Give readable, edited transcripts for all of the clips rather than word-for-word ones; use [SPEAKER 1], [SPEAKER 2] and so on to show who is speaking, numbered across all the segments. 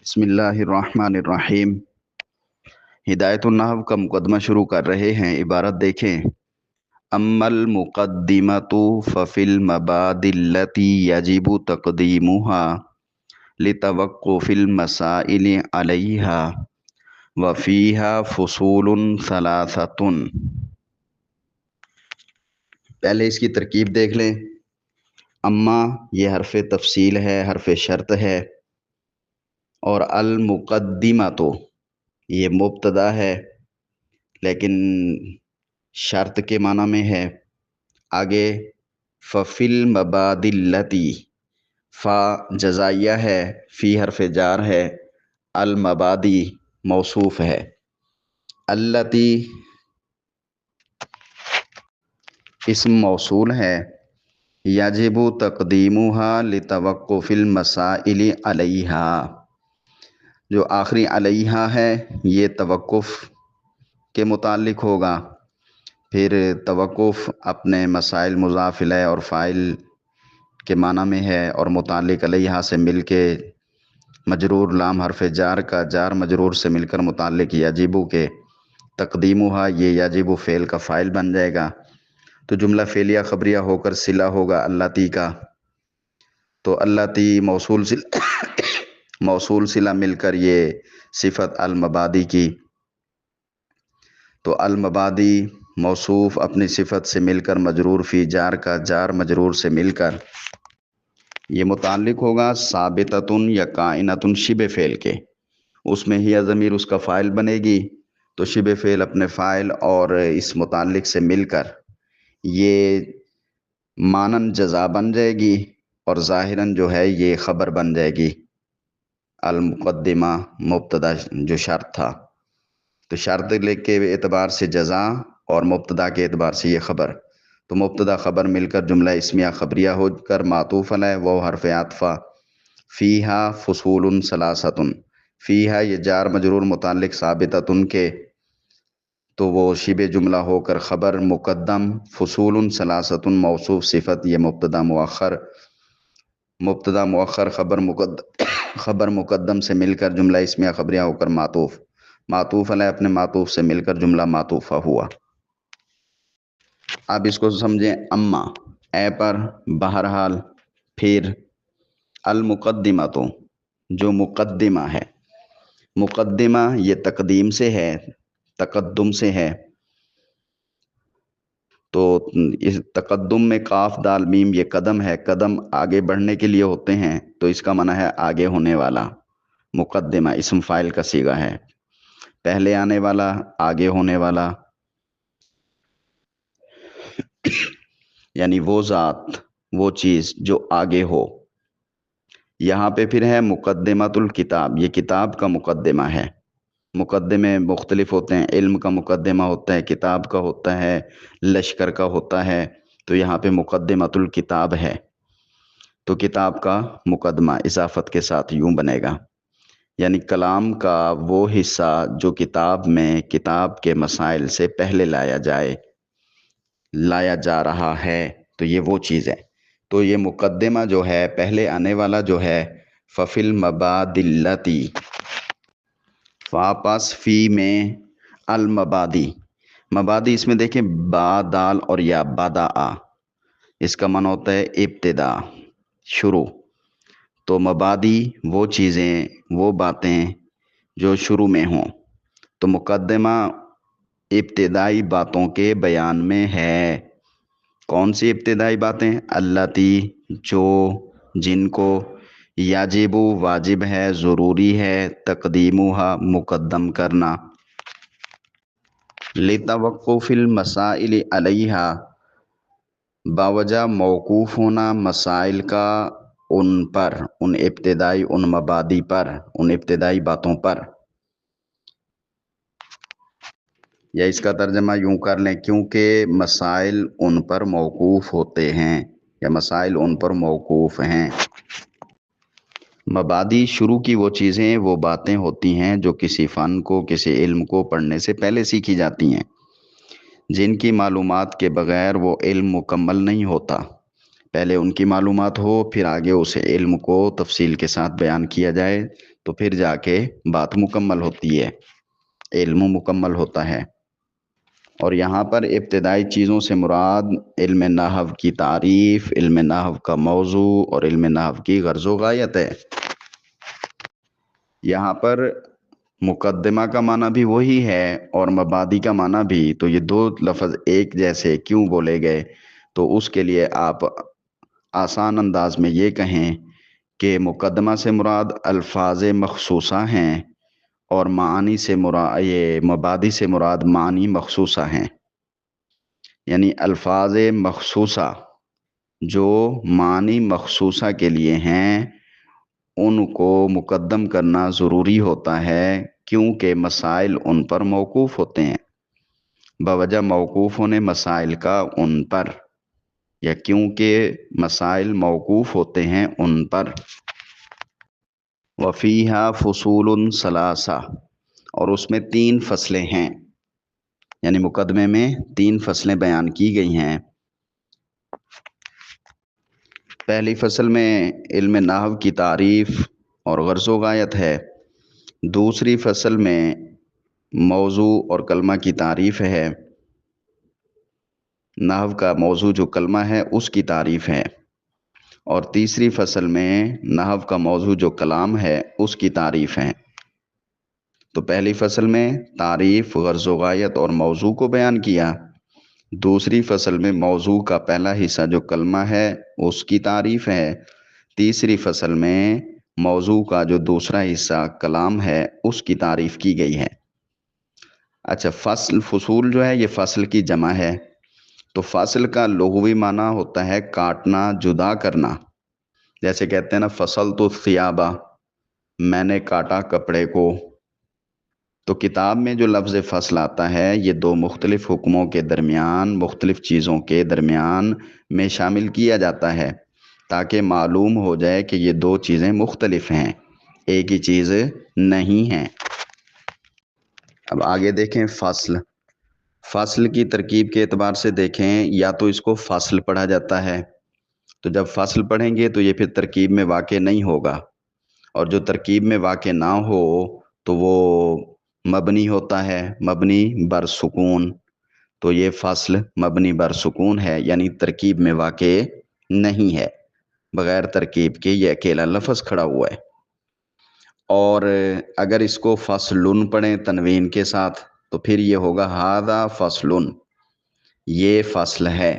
[SPEAKER 1] بسم اللہ الرحمن الرحیم۔ ہدایت النحو کا مقدمہ شروع کر رہے ہیں۔ عبارت دیکھیں۔ اما المقدمۃ ففی المبادئ التی یجب تقدیمها لتوقف المسائل علیہا وفیہا فصول ثلاثۃ۔ پہلے اس کی ترکیب دیکھ لیں۔ اما یہ حرف تفصیل ہے، حرف شرط ہے، اور المقدمہ تو یہ مبتدا ہے لیکن شرط کے معنی میں ہے۔ آگے ففی المبادئ التی، فا جزائیہ ہے، فی حرف جار ہے، المبادئ موصوف ہے، التی اسم موصول ہے، یجب تقدیمها لتوقف المسائل علیہا، جو آخری علیہا ہے یہ توقف کے متعلق ہوگا۔ پھر توقف اپنے مسائل مضاف الیہ اور فاعل کے معنی میں ہے، اور متعلق علیہا سے مل کے مجرور لام حرف جار کا جار مجرور سے مل کر متعلق یجب کے تقدیمها، یہ یجب فعل کا فاعل بن جائے گا، تو جملہ فعلیہ خبریہ ہو کر صلہ ہوگا التی کا۔ تو التی موصول صلہ مل کر یہ صفت المبادئ کی، تو المبادئ موصوف اپنی صفت سے مل کر مجرور فی جار کا جار مجرور سے مل کر یہ متعلق ہوگا ثابتۃ یا کائنۃ شبہ فعل کے، اس میں ہی ضمیر اس کا فاعل بنے گی، تو شبہ فعل اپنے فاعل اور اس متعلق سے مل کر یہ مانن جزا بن جائے گی، اور ظاہراً جو ہے یہ خبر بن جائے گی۔ المقدمہ مبتدا جو شرط تھا، تو شرط کے اعتبار سے جزا اور مبتدا کے اعتبار سے یہ خبر، تو مبتدا خبر مل کر جملہ اسمیہ خبریہ ہو کر معطوف علیہ وہ حرف عطفہ فیہا فصول ثلاثۃ، فیہا یہ جار مجرور متعلق ثابتۃ کے، تو وہ شبہ جملہ ہو کر خبر مقدم، فصول ثلاثۃ موصوف صفت، یہ مبتدا مؤخر خبر مقدم سے مل کر جملہ اسمیہ خبریہ ہو کر معطوف علیہ اپنے معطوف سے مل کر جملہ معطوفہ ہوا۔ اب اس کو سمجھیں۔ اما اے پر، بہرحال، پھر، المقدمہ تو جو مقدمہ ہے، مقدمہ یہ تقدیم سے ہے، تقدم سے ہے، تو اس تقدم میں قاف دال میم یہ قدم ہے، قدم آگے بڑھنے کے لیے ہوتے ہیں، تو اس کا معنی ہے آگے ہونے والا۔ مقدمہ اسم فاعل کا صیغہ ہے، پہلے آنے والا، آگے ہونے والا، یعنی وہ ذات، وہ چیز جو آگے ہو۔ یہاں پہ پھر ہے مقدمۃ الکتاب، یہ کتاب کا مقدمہ ہے۔ مقدمے مختلف ہوتے ہیں، علم کا مقدمہ ہوتا ہے، کتاب کا ہوتا ہے، لشکر کا ہوتا ہے، تو یہاں پہ مقدمۃ الکتاب ہے، تو کتاب کا مقدمہ اضافت کے ساتھ یوں بنے گا، یعنی کلام کا وہ حصہ جو کتاب میں کتاب کے مسائل سے پہلے لایا جا رہا ہے، تو یہ وہ چیز ہے۔ تو یہ مقدمہ جو ہے، پہلے آنے والا جو ہے، ففی المبادئ التی، واپس فی میں المبادئ، مبادئ اس میں دیکھیں با دال اور یا بدا، اس کا معنی ہوتا ہے ابتدا، شروع، تو مبادئ وہ چیزیں، وہ باتیں جو شروع میں ہوں، تو مقدمہ ابتدائی باتوں کے بیان میں ہے۔ کون سی ابتدائی باتیں؟ التی جو، جن کو، یجب واجب ہے، ضروری ہے، تقدیمها مقدم کرنا، لتوقف المسائل علیہا باوجہ موقوف ہونا مسائل کا ان پر، ان ابتدائی، ان مبادئ پر، ان ابتدائی باتوں پر، یا اس کا ترجمہ یوں کر لیں کیونکہ مسائل ان پر موقوف ہوتے ہیں، یا مسائل ان پر موقوف ہیں۔ مبادئ شروع کی وہ چیزیں، وہ باتیں ہوتی ہیں جو کسی فن کو، کسی علم کو پڑھنے سے پہلے سیکھی جاتی ہیں، جن کی معلومات کے بغیر وہ علم مکمل نہیں ہوتا۔ پہلے ان کی معلومات ہو، پھر آگے اس علم کو تفصیل کے ساتھ بیان کیا جائے، تو پھر جا کے بات مکمل ہوتی ہے، علم مکمل ہوتا ہے۔ اور یہاں پر ابتدائی چیزوں سے مراد علم نحو کی تعریف، علم نحو کا موضوع اور علم نحو کی غرض و غایت ہے۔ یہاں پر مقدمہ کا معنی بھی وہی ہے اور مبادی کا معنی بھی، تو یہ دو لفظ ایک جیسے کیوں بولے گئے؟ تو اس کے لیے آپ آسان انداز میں یہ کہیں کہ مقدمہ سے مراد الفاظ مخصوصہ ہیں اور معانی سے مراد، یہ مبادی سے مراد معانی مخصوصہ ہیں۔ یعنی الفاظ مخصوصہ جو معنی مخصوصہ کے لیے ہیں ان کو مقدم کرنا ضروری ہوتا ہے، کیونکہ مسائل ان پر موقوف ہوتے ہیں، بوجہ موقوف ہونے مسائل کا ان پر، یا کیونکہ مسائل موقوف ہوتے ہیں ان پر۔ وفیہا فصول ثلاثہ، اور اس میں 3 فصلیں ہیں، یعنی مقدمے میں 3 فصلیں بیان کی گئی ہیں۔ پہلی فصل میں علم نحو کی تعریف اور غرض و غایت ہے، دوسری فصل میں موضوع اور کلمہ کی تعریف ہے، نحو کا موضوع جو کلمہ ہے اس کی تعریف ہے، اور تیسری فصل میں نحو کا موضوع جو کلام ہے اس کی تعریف ہے۔ تو پہلی فصل میں تعریف، غرض و غایت اور موضوع کو بیان کیا، دوسری فصل میں موضوع کا پہلا حصہ جو کلمہ ہے اس کی تعریف ہے، تیسری فصل میں موضوع کا جو دوسرا حصہ کلام ہے اس کی تعریف کی گئی ہے۔ اچھا، فصول جو ہے یہ فصل کی جمع ہے، تو فصل کا لغوی معنی ہوتا ہے کاٹنا، جدا کرنا۔ جیسے کہتے ہیں نا فصلت الثیابہ، میں نے کاٹا کپڑے کو۔ تو کتاب میں جو لفظ فصل آتا ہے یہ 2 مختلف حکموں کے درمیان، مختلف چیزوں کے درمیان میں شامل کیا جاتا ہے تاکہ معلوم ہو جائے کہ یہ 2 چیزیں مختلف ہیں، ایک ہی چیز نہیں ہیں۔ اب آگے دیکھیں فصل۔ فصل کی ترکیب کے اعتبار سے دیکھیں، یا تو اس کو فصل پڑھا جاتا ہے، تو جب فصل پڑھیں گے تو یہ پھر ترکیب میں واقع نہیں ہوگا، اور جو ترکیب میں واقع نہ ہو تو وہ مبنی ہوتا ہے، مبنی بر سکون، تو یہ فصل مبنی بر سکون ہے، یعنی ترکیب میں واقع نہیں ہے، بغیر ترکیب کے یہ اکیلا لفظ کھڑا ہوا ہے۔ اور اگر اس کو فصلن پڑھیں تنوین کے ساتھ تو پھر یہ ہوگا ھذا فصلن، یہ فصل ہے۔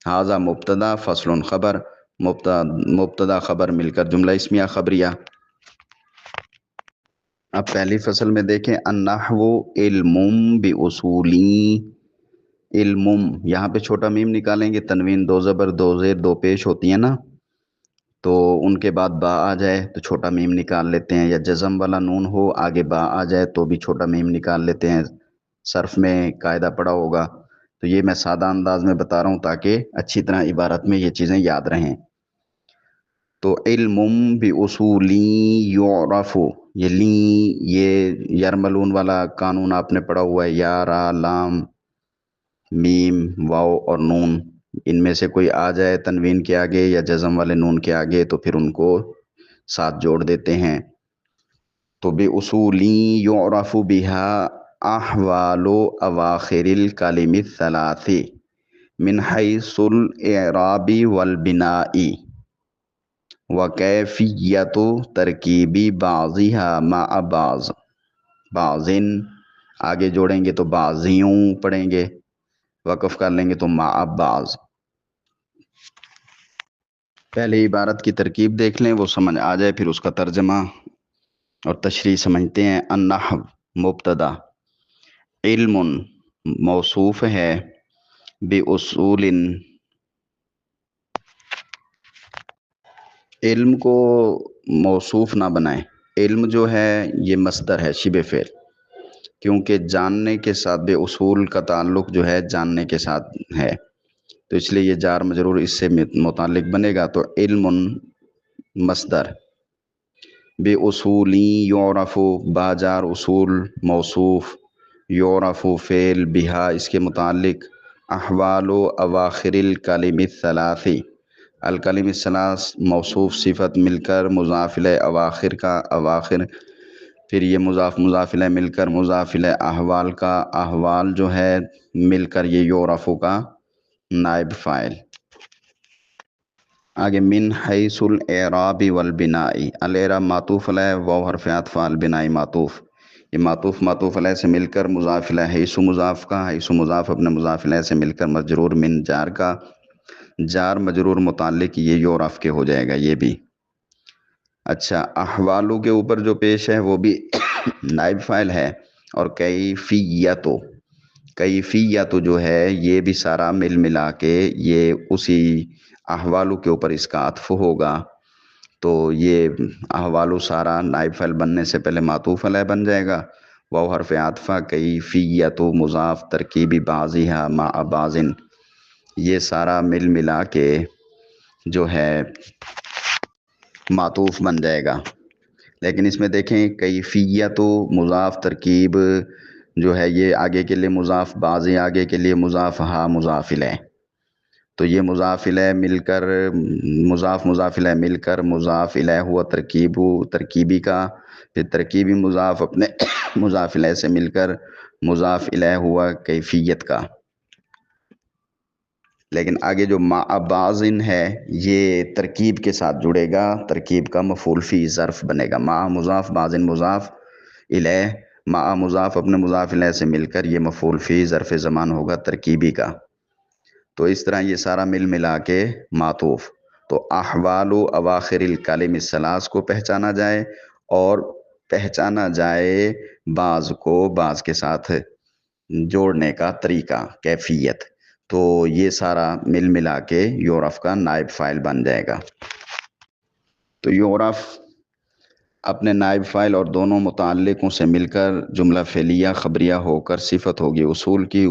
[SPEAKER 1] ھذا مبتدا، فصلن خبر، مبتدا خبر مل کر جملہ اسمیہ خبریہ۔ اب پہلی فصل میں دیکھیں النحو علم باصولی، علم، یہاں پہ چھوٹا میم نکالیں گے، تنوین 2 زبر 2 زیر 2 پیش ہوتی ہیں نا، تو ان کے بعد با آ جائے تو چھوٹا میم نکال لیتے ہیں، یا جزم والا نون ہو آگے با آ جائے تو بھی چھوٹا میم نکال لیتے ہیں، صرف میں قاعدہ پڑا ہوگا، تو یہ میں سادہ انداز میں بتا رہا ہوں تاکہ اچھی طرح عبارت میں یہ چیزیں یاد رہیں۔ تو علم باصولی یعرف، یہ لی، یہ یرملون والا قانون آپ نے پڑھا ہوا ہے، یا را لام میم واو اور نون، ان میں سے کوئی آ جائے تنوین کے آگے یا جزم والے نون کے آگے تو پھر ان کو ساتھ جوڑ دیتے ہیں۔ تو باصولی یعرف بها احوال اواخر الکلم الثلاث من حیث الاعراب والبناء وکیفیت ترکیب بعضها مع بعض، بعضن آگے جوڑیں گے تو بعضیوں پڑھیں گے، وقف کر لیں گے تو مع بعض۔ پہلے عبارت کی ترکیب دیکھ لیں، وہ سمجھ آ جائے، پھر اس کا ترجمہ اور تشریح سمجھتے ہیں۔ النحو مبتدا، علم موصوف ہے، باصول، علم کو موصوف نہ بنائیں، علم جو ہے یہ مصدر ہے شبہ فعل، کیونکہ جاننے کے ساتھ بے اصول کا تعلق جو ہے جاننے کے ساتھ ہے، تو اس لیے یہ جار مجرور اس سے متعلق بنے گا، تو علم مصدر، بے اصولی یعرف، با جار اصول موصوف، یعرف فعل، بہا اس کے متعلق، احوال و اواخر الکلم الثلاث، الکلم الثلاث موصوف صفت مل کر مضاف الیہ اواخر کا، اواخر پھر یہ مضاف مضاف الیہ مل کر مضاف الیہ احوال کا احوال جو ہے مل کر یہ یعرف کا نائب فاعل۔ آگے من حیث الاعراب والبناء، الاعراب معطوف علیہ، واو حرف عطف، البناء معطوف، یہ معطوف معطوف علیہ سے مل کر مضاف الیہ، حیث مضاف کا، حیث مضاف اپنے مضاف الیہ سے مل کر مجرور من جار کا، جار مجرور متعلق یہ یعرف کے ہو جائے گا یہ بھی۔ اچھا احوالو کے اوپر جو پیش ہے وہ بھی نائب فاعل ہے، اور کیفیتو، کیفیت جو ہے یہ بھی سارا مل ملا کے یہ اسی احوالو کے اوپر اس کا عطف ہوگا، تو یہ احوالو سارا نائب فاعل بننے سے پہلے معطوف علیہ بن جائے گا، واو حرف عطف، کیفیت مضاف ترکیبی بعضیہا مع بعضن، یہ سارا مل ملا کے جو ہے معطوف بن جائے گا۔ لیکن اس میں دیکھیں کیفیت مضاف ترکیب جو ہے یہ آگے کے لیے مضاف، بعضی آگے کے لیے مضاف، ہا مضاف الیہ، تو یہ مضاف الیہ مل کر مضاف مضاف الیہ مل کر مضاف الیہ ہوا ترکیبی کا، پھر ترکیبی مضاف اپنے مضاف الیہ سے مل کر مضاف الیہ ہوا کیفیت کا۔ لیکن آگے جو مع بعضن ہے یہ ترکیب کے ساتھ جڑے گا، ترکیب کا مفعول فی ظرف بنے گا، مع مضاف بعضن مضاف الیہ، مع مضاف اپنے مضاف الیہ سے مل کر یہ مفعول فی ظرف زمان ہوگا ترکیبی کا، تو اس طرح یہ سارا مل ملا کے معطوف۔ تو احوال اواخر الکلم الثلاث کو پہچانا جائے، اور پہچانا جائے بعض کو بعض کے ساتھ جوڑنے کا طریقہ، کیفیت، تو یہ سارا مل ملا کے یعرف کا نائب فاعل بن جائے گا۔ تو یعرف اپنے نائب فاعل اور دونوں متعلقوں سے مل کر جملہ فعلیہ خبریہ ہو کر صفت ہوگی اصول کی،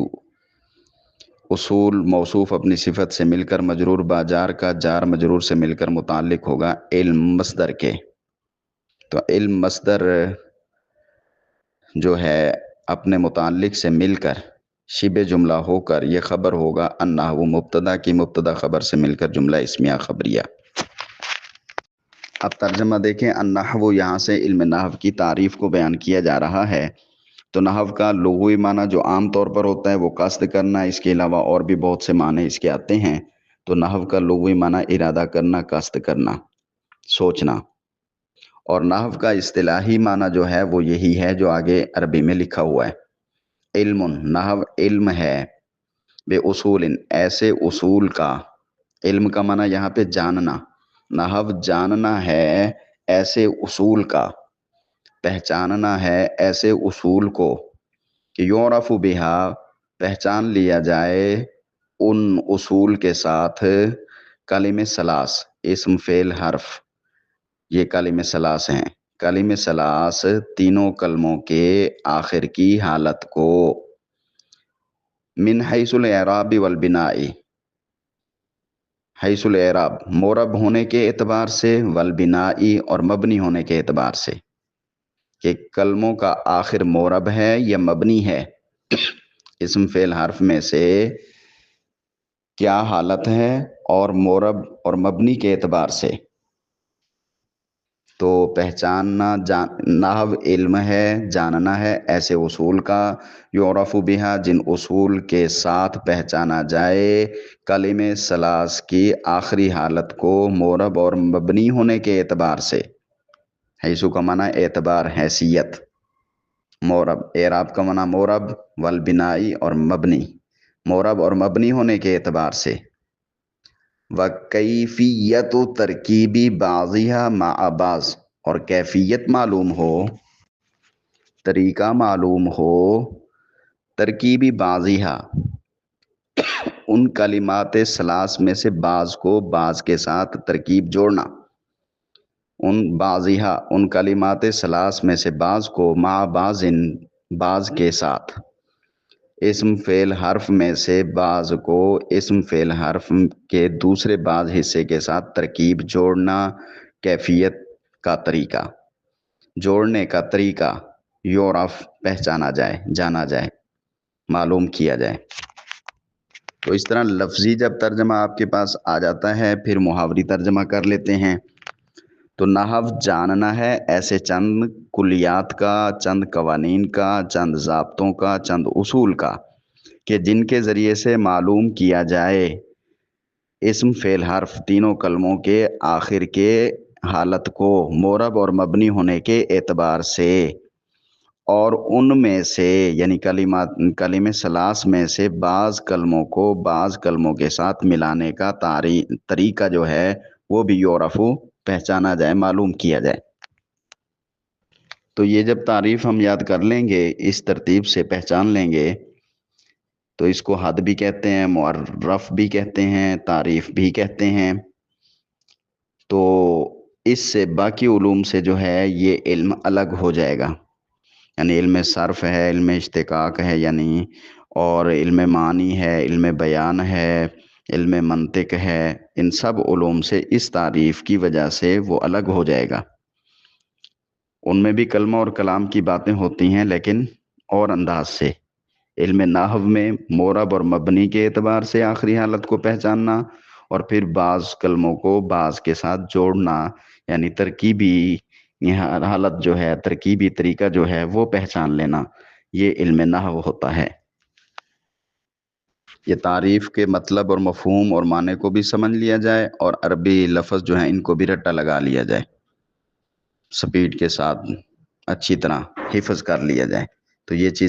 [SPEAKER 1] اصول موصوف اپنی صفت سے مل کر مجرور با جار کا، جار مجرور سے مل کر متعلق ہوگا علم مصدر کے، تو علم مصدر جو ہے اپنے متعلق سے مل کر شبہ جملہ ہو کر یہ خبر ہوگا النحو مبتدا کی، مبتدا خبر سے مل کر جملہ اسمیہ خبریہ۔ اب ترجمہ دیکھیں، النحو یہاں سے علم نحو کی تعریف کو بیان کیا جا رہا ہے۔ تو نحو کا لغوی معنی جو عام طور پر ہوتا ہے وہ قصد کرنا، اس کے علاوہ اور بھی بہت سے معنی اس کے آتے ہیں۔ تو نحو کا لغوی معنی ارادہ کرنا، قصد کرنا، سوچنا، اور نحو کا اصطلاحی معنی جو ہے وہ یہی ہے جو آگے عربی میں لکھا ہوا ہے۔ علم، نحو علم ہے، بے اصول، ایسے اصول کا، علم کا معنی یہاں پہ جاننا، نحو جاننا ہے ایسے اصول کا، پہچاننا ہے ایسے اصول کو، کہ یعرف بہا، پہچان لیا جائے ان اصول کے ساتھ، کلم ثلاث، اسم فعل حرف، یہ کلم ثلاث ہیں، کلم ثلاث تینوں کلموں کے آخر کی حالت کو، من حیث الاعراب والبناء، حیث الاعراب معرب ہونے کے اعتبار سے، والبناء اور مبنی ہونے کے اعتبار سے، کہ کلموں کا آخر معرب ہے یا مبنی ہے، اسم فعل حرف میں سے کیا حالت ہے، اور معرب اور مبنی کے اعتبار سے۔ تو پہچاننا، نحو علم ہے، جاننا ہے ایسے اصول کا، یعرف بہا جن اصول کے ساتھ پہچانا جائے کلم ثلاث کی آخری حالت کو معرب اور مبنی ہونے کے اعتبار سے۔ حیثو کا معنی اعتبار، حیثیت، معرب، اعراب کا معنی معرب، والبنائی اور مبنی، معرب اور مبنی ہونے کے اعتبار سے۔ وکیفیت ترکیبی بعضیہا مع بعض، اور کیفیت معلوم ہو، طریقہ معلوم ہو، ترکیبی بعضیہا، ان کلمات ثلاث میں سے بعض کو بعض کے ساتھ ترکیب جوڑنا، ان بعضیہا ان کلمات ثلاث میں سے بعض کو، مع بعض بعض کے ساتھ، اسم فعل حرف میں سے بعض کو اسم فعل حرف کے دوسرے بعض حصے کے ساتھ ترکیب جوڑنا، کیفیت کا طریقہ، جوڑنے کا طریقہ، یعرف پہچانا جائے، جانا جائے، معلوم کیا جائے۔ تو اس طرح لفظی جب ترجمہ آپ کے پاس آ جاتا ہے پھر محاوری ترجمہ کر لیتے ہیں۔ تو نحو جاننا ہے ایسے چند کلیات کا، چند قوانین کا، چند ضابطوں کا، چند اصول کا کہ جن کے ذریعے سے معلوم کیا جائے اسم فعل حرف تینوں کلموں کے آخر کے حالت کو معرب اور مبنی ہونے کے اعتبار سے، اور ان میں سے یعنی کلمہ ثلاث میں سے بعض کلموں کو بعض کلموں کے ساتھ ملانے کا طریقہ جو ہے وہ بھی یعرفو پہچانا جائے، معلوم کیا جائے۔ تو یہ جب تعریف ہم یاد کر لیں گے، اس ترتیب سے پہچان لیں گے، تو اس کو حد بھی کہتے ہیں، معرف بھی کہتے ہیں، تعریف بھی کہتے ہیں۔ تو اس سے باقی علوم سے جو ہے یہ علم الگ ہو جائے گا، یعنی علم صرف ہے، علم اشتقاق ہے یعنی، اور علم معنی ہے، علم بیان ہے، علم منطق ہے، ان سب علوم سے اس تعریف کی وجہ سے وہ الگ ہو جائے گا۔ ان میں بھی کلمہ اور کلام کی باتیں ہوتی ہیں لیکن اور انداز سے۔ علم نحو میں معرب اور مبنی کے اعتبار سے آخری حالت کو پہچاننا، اور پھر بعض کلموں کو بعض کے ساتھ جوڑنا، یعنی ترکیبی حالت جو ہے، ترکیبی طریقہ جو ہے وہ پہچان لینا، یہ علم نحو ہوتا ہے۔ یہ تعریف کے مطلب اور مفہوم اور معنی کو بھی سمجھ لیا جائے، اور عربی لفظ جو ہیں ان کو بھی رٹا لگا لیا جائے، سپیڈ کے ساتھ اچھی طرح حفظ کر لیا جائے، تو یہ چیزیں